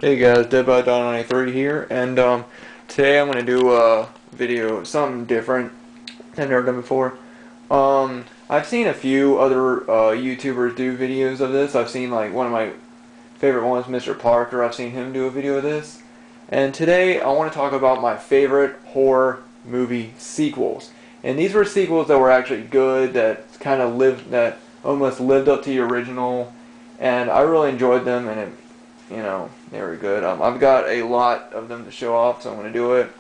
Hey guys, Dead93 here, and today I'm going to do a video, something different than I've never done before. I've seen a few other YouTubers do videos of this. I've seen like one of my favorite ones, Mr. Parker. I've seen him do a video of this. And today I want to talk about my favorite horror movie sequels. And these were sequels that were actually good, that kind of that almost lived up to the original, and I really enjoyed them, and they were good. I've got a lot of them to show off, so I'm going to do it.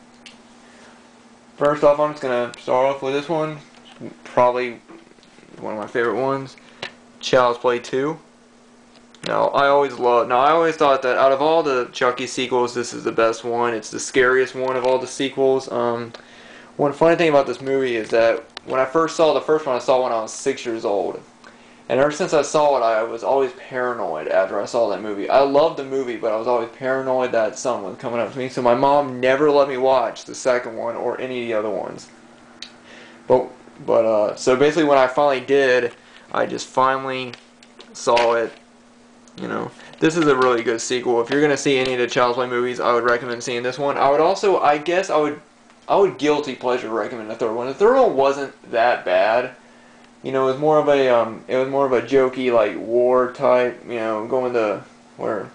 First off, I'm just going to start off with this one. Probably one of my favorite ones. Child's Play 2. Now, I always thought that out of all the Chucky sequels, this is the best one. It's the scariest one of all the sequels. One funny thing about this movie is that when I first saw the first one, I saw when I was 6 years old. And ever since I saw it, I was always paranoid after I saw that movie. I loved the movie, but I was always paranoid that something was coming up to me. So my mom never let me watch the second one or any of the other ones. So basically when I finally did, I just finally saw it. This is a really good sequel. If you're going to see any of the Child's Play movies, I would recommend seeing this one. I would also, I would guilty pleasure recommend the third one. The third one wasn't that bad. It was more of a jokey, like, war type, going to where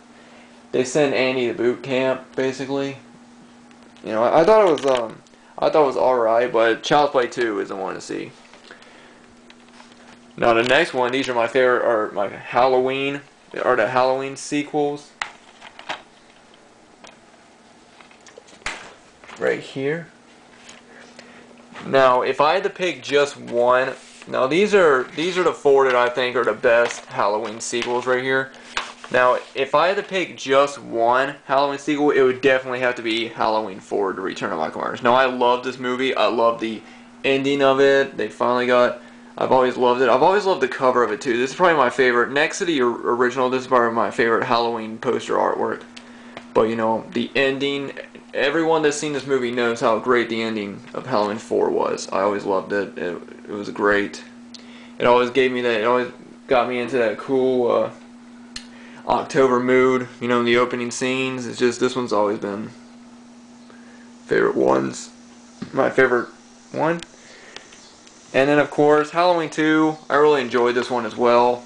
they send Andy to boot camp, basically. I thought it was alright, but Child's Play 2 is the one to see. Now the next one, these are my favorite, are my Halloween, are the Halloween sequels. Right here. Now, if I had to pick just one, now these are the four that I think are the best Halloween sequels right here. Now, if I had to pick just one Halloween sequel, it would definitely have to be Halloween 4: The Return of Michael Myers. Now, I love this movie. I love the ending of it. They finally got. I've always loved it. I've always loved the cover of it too. This is probably my favorite. Next to the original, this is probably my favorite Halloween poster artwork. But the ending. Everyone that's seen this movie knows how great the ending of Halloween 4 was. I always loved it. It was great. It always gave me that. It always got me into that cool October mood. In the opening scenes. It's just, this one's always been favorite ones. My favorite one. And then of course Halloween 2. I really enjoyed this one as well.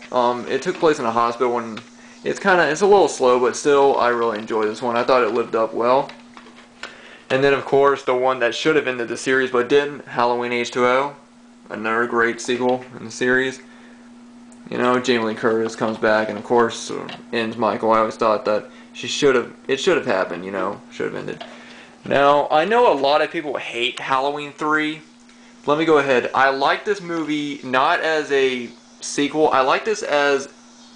It took place in a hospital, and it's a little slow, but still I really enjoyed this one. I thought it lived up well. And then, of course, the one that should have ended the series but didn't, Halloween H2O. Another great sequel in the series. Jamie Lee Curtis comes back and, of course, ends Michael. I always thought that it should have happened, should have ended. Now, I know a lot of people hate Halloween 3. Let me go ahead. I like this movie not as a sequel. I like this as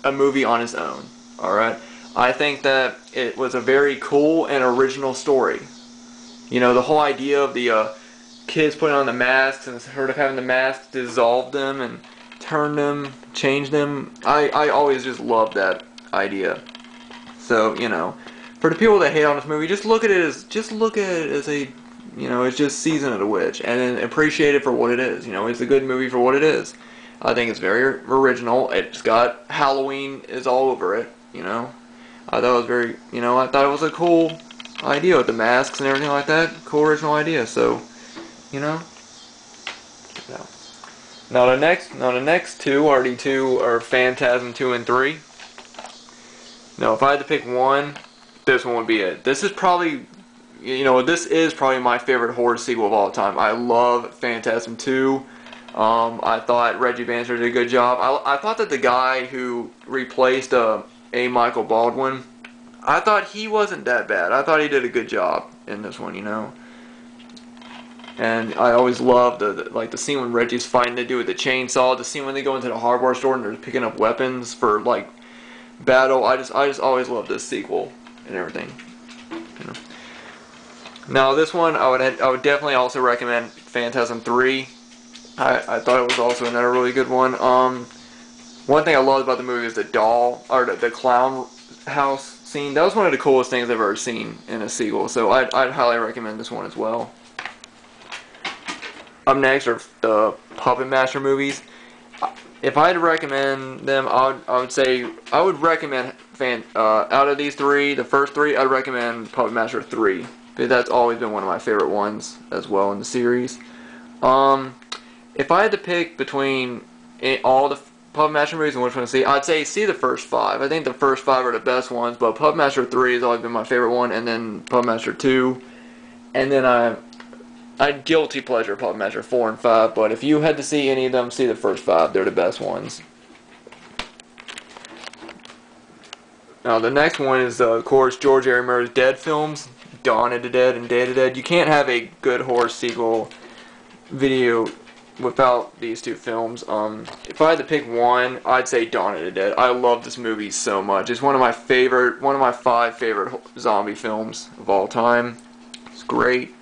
a movie on its own. Alright? I think that it was a very cool and original story. The whole idea of the kids putting on the masks and sort of having the masks dissolve them and turn them, change them. I always just loved that idea. So, for the people that hate on this movie, just look at it as a, it's just Season of the Witch, and then appreciate it for what it is. It's a good movie for what it is. I think it's very original. It's got Halloween is all over it. I thought it was very, I thought it was a cool idea with the masks and everything like that. Cool original idea. So, Now the next two are Phantasm 2 and 3. Now if I had to pick one, this one would be it. This is probably my favorite horror sequel of all time. I love Phantasm 2. I thought Reggie Bannister did a good job. I thought that the guy who replaced A. Michael Baldwin, I thought he wasn't that bad. I thought he did a good job in this one, And I always loved the scene when Reggie's fighting to do with the chainsaw, the scene when they go into the hardware store and they're picking up weapons for battle. I just always loved this sequel and everything. Now this one I would definitely also recommend Phantasm 3. I thought it was also another really good one. One thing I loved about the movie is the doll or the clown house scene. That was one of the coolest things I've ever seen in a sequel, so I'd highly recommend this one as well. Up next are the Puppet Master movies. if I had to recommend them, I would say I would recommend out of these three, the first three, I'd recommend Puppet Master 3 because that's always been one of my favorite ones as well in the series. If I had to pick between all the Puppet Master movies and which one to see, I'd say see the first 5. I think the first 5 are the best ones, but Puppet Master 3 has always been my favorite one, and then Puppet Master 2, and then I'd guilty pleasure Puppet Master 4 and 5, but if you had to see any of them, see the first 5. They're the best ones. Now the next one is, of course, George A. Romero's Dead films, Dawn of the Dead and Day of the Dead. You can't have a good horror sequel video without these two films. If I had to pick one, I'd say Dawn of the Dead. I love this movie so much. It's one of my 5 favorite zombie films of all time. It's great.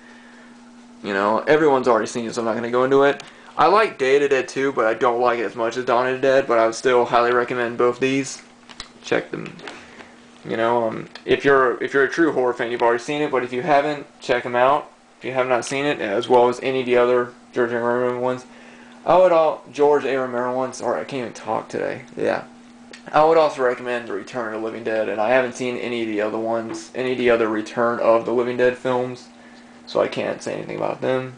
You know, everyone's already seen it, so I'm not going to go into it. I like Day of the Dead too, but I don't like it as much as Dawn of the Dead, but I would still highly recommend both these. Check them. You know, if you're a true horror fan, you've already seen it, but if you haven't, check them out. If you have not seen it, as well as any of the other George A. Romero ones. George A. Romero ones, sorry, I can't even talk today. Yeah. I would also recommend Return of the Living Dead, and I haven't seen any of the other ones, any of the other Return of the Living Dead films, so I can't say anything about them.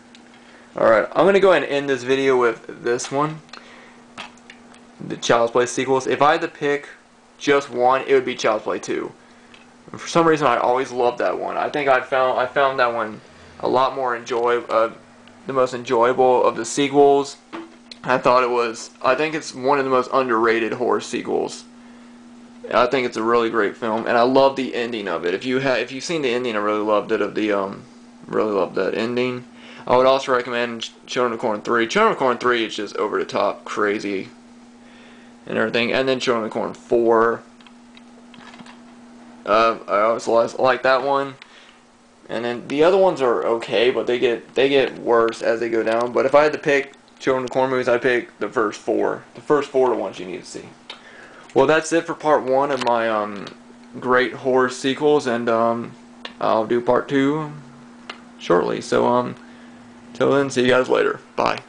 Alright, I'm going to go ahead and end this video with this one. The Child's Play sequels. If I had to pick just one, it would be Child's Play 2. And for some reason, I always loved that one. I think I found that one a lot more the most enjoyable of the sequels. I think it's one of the most underrated horror sequels. I think it's a really great film, and I love the ending of it. If you've seen the ending, I really loved it. Really loved that ending. I would also recommend Children of the Corn 3. Children of the Corn 3 is just over the top, crazy, and everything. And then Children of the Corn 4. I always like that one. And then the other ones are okay, but they get worse as they go down. But if I had to pick Children of the Corn movies, I'd pick the first 4. The first 4 are the ones you need to see. Well, that's it for part 1 of my great horror sequels, and I'll do part 2 shortly. So till then, see you guys later. Bye.